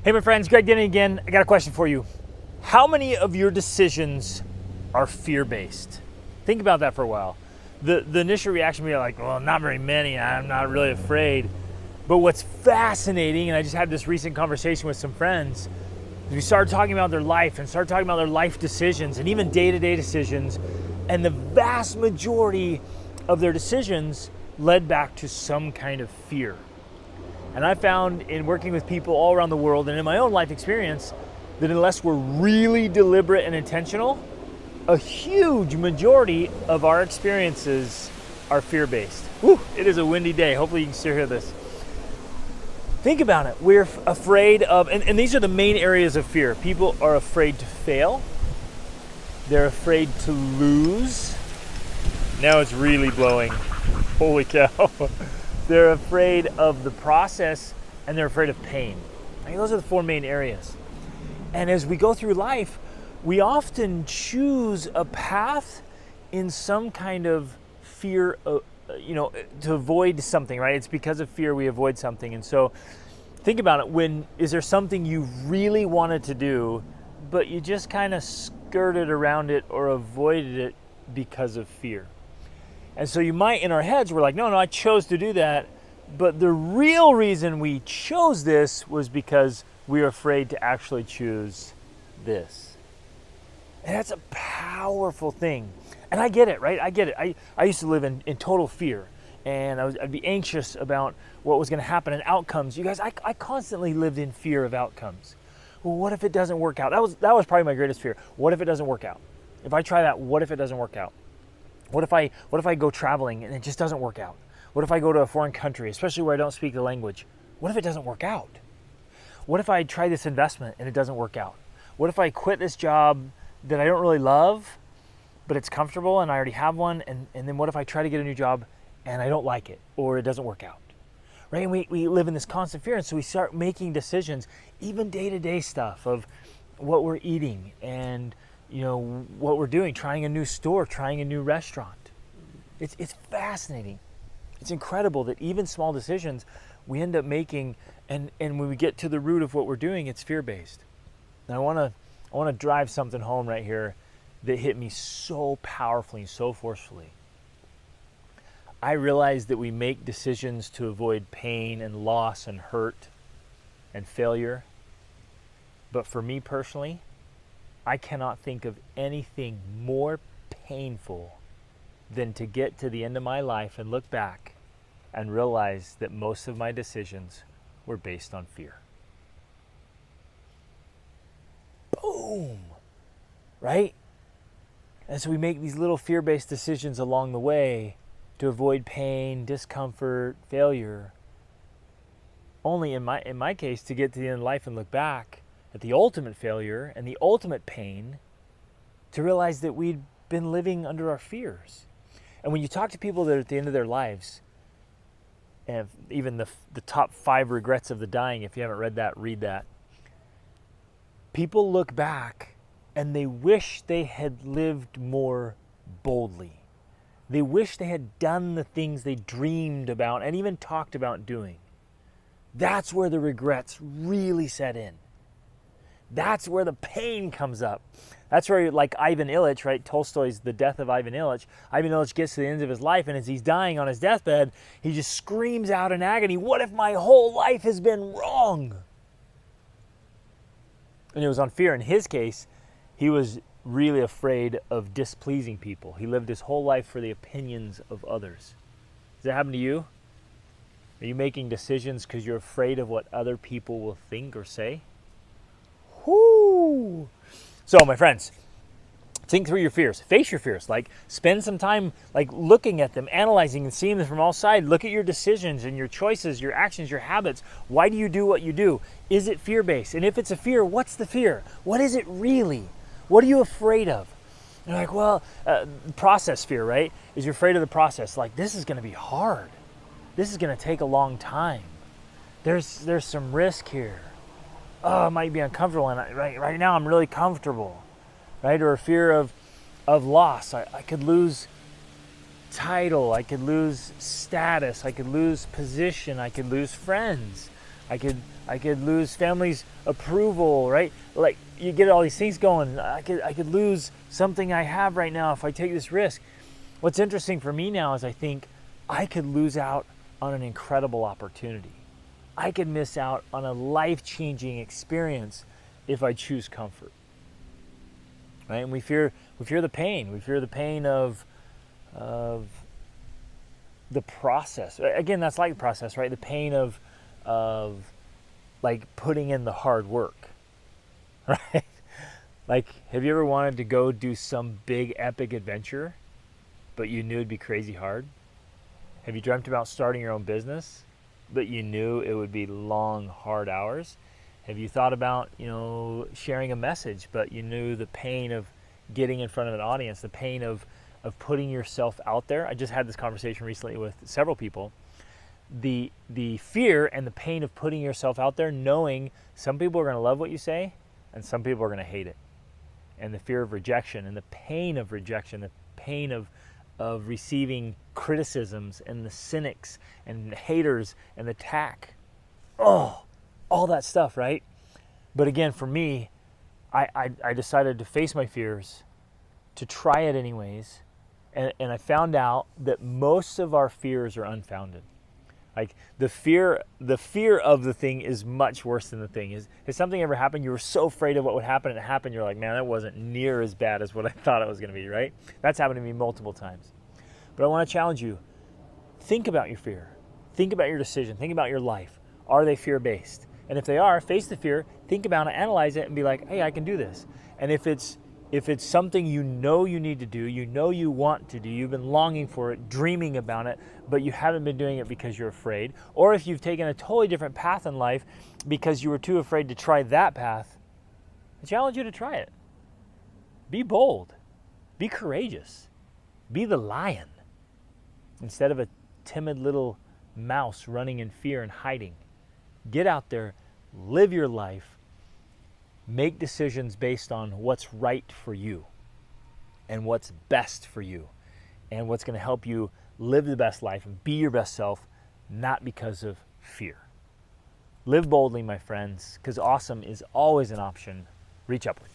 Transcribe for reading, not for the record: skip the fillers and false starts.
Hey my friends, Greg Denny again. I got a question for you. How many of your decisions are fear-based? Think about that for a while. The initial reaction would be like, well, not very many, I'm not really afraid. But what's fascinating, and I just had this recent conversation with some friends, is we started talking about their life and started talking about their life decisions and even day-to-day decisions, and the vast majority of their decisions led back to some kind of fear. And I found in working with people all around the world and in my own life experience that unless we're really deliberate and intentional, a huge majority of our experiences are fear-based. Whew, it is a windy day. Hopefully you can still hear this. Think about it. We're afraid of, and these are the main areas of fear. People are afraid to fail. They're afraid to lose. Now it's really blowing. Holy cow. They're afraid of the process, and they're afraid of pain. I mean, those are the four main areas. And as we go through life, we often choose a path in some kind of fear, to avoid something, right? It's because of fear we avoid something. And so think about it. Is there something you really wanted to do, but you just kind of skirted around it or avoided it because of fear? And so you might, in our heads, we're like, no, I chose to do that. But the real reason we chose this was because we were afraid to actually choose this. And that's a powerful thing. And I get it, right? I get it. I used to live in total fear. And I'd be anxious about what was going to happen and outcomes. You guys, I constantly lived in fear of outcomes. Well, what if it doesn't work out? That was probably my greatest fear. What if it doesn't work out? If I try that, what if it doesn't work out? What if I go traveling and it just doesn't work out? What if I go to a foreign country, especially where I don't speak the language? What if it doesn't work out? What if I try this investment and it doesn't work out? What if I quit this job that I don't really love, but it's comfortable and I already have one, and then what if I try to get a new job and I don't like it or it doesn't work out? Right? And we live in this constant fear, and so we start making decisions, even day-to-day stuff of what we're eating and what we're doing, trying a new store, trying a new restaurant. It's fascinating. It's incredible that even small decisions we end up making, and when we get to the root of what we're doing, it's fear-based. And I want to drive something home right here that hit me so powerfully, so forcefully. I realize that we make decisions to avoid pain and loss and hurt and failure. But for me personally, I cannot think of anything more painful than to get to the end of my life and look back and realize that most of my decisions were based on fear. Boom! Right? And so we make these little fear-based decisions along the way to avoid pain, discomfort, failure. Only in my case, to get to the end of life and look back at the ultimate failure and the ultimate pain, to realize that we'd been living under our fears. And when you talk to people that are at the end of their lives, and even the top 5 regrets of the dying, if you haven't read that, read that. People look back and they wish they had lived more boldly. They wish they had done the things they dreamed about and even talked about doing. That's where the regrets really set in. That's where the pain comes up. That's where, like Ivan Illich, right? Tolstoy's The Death of Ivan Illich. Ivan Illich gets to the end of his life, and as he's dying on his deathbed, he just screams out in agony, what if my whole life has been wrong? And it was on fear. In his case, he was really afraid of displeasing people. He lived his whole life for the opinions of others. Does that happen to you? Are you making decisions because you're afraid of what other people will think or say? Whoo! So, my friends, think through your fears. Face your fears. Like, spend some time looking at them, analyzing and seeing them from all sides. Look at your decisions and your choices, your actions, your habits. Why do you do what you do? Is it fear-based? And if it's a fear, what's the fear? What is it really? What are you afraid of? And you're like, well, process fear, right? Is you're afraid of the process. Like, this is going to be hard. This is going to take a long time. There's some risk here. Oh, it might be uncomfortable, and right now I'm really comfortable, right? Or a fear of loss. I could lose title, I could lose status, I could lose position, I could lose friends. I could lose family's approval, right? Like you get all these things going. I could lose something I have right now if I take this risk. What's interesting for me now is I think I could lose out on an incredible opportunity. I could miss out on a life-changing experience if I choose comfort. Right? And we fear the pain. We fear the pain of the process. Again, that's like the process, right? The pain of like putting in the hard work, right? Like, have you ever wanted to go do some big epic adventure, but you knew it'd be crazy hard? Have you dreamt about starting your own business, but you knew it would be long, hard hours? Have you thought about, sharing a message, but you knew the pain of getting in front of an audience, the pain of putting yourself out there? I just had this conversation recently with several people. The fear and the pain of putting yourself out there, knowing some people are going to love what you say and some people are going to hate it. And the fear of rejection and the pain of rejection, the pain of receiving criticisms and the cynics and the haters and the attack. Oh, all that stuff, right? But again, for me, I decided to face my fears, to try it anyways, and I found out that most of our fears are unfounded. Like the fear of the thing is much worse than the thing. Has something ever happened? You were so afraid of what would happen, and it happened. You're like, man, that wasn't near as bad as what I thought it was going to be, right? That's happened to me multiple times. But I want to challenge you. Think about your fear. Think about your decision. Think about your life. Are they fear-based? And if they are, face the fear, think about it, analyze it, and be like, hey, I can do this. And if it's something you know you need to do, you know you want to do, you've been longing for it, dreaming about it, but you haven't been doing it because you're afraid, or if you've taken a totally different path in life because you were too afraid to try that path, I challenge you to try it. Be bold. Be courageous. Be the lion instead of a timid little mouse running in fear and hiding. Get out there, live your life, make decisions based on what's right for you and what's best for you and what's going to help you live the best life and be your best self, not because of fear. Live boldly, my friends, because awesome is always an option. Reach upward.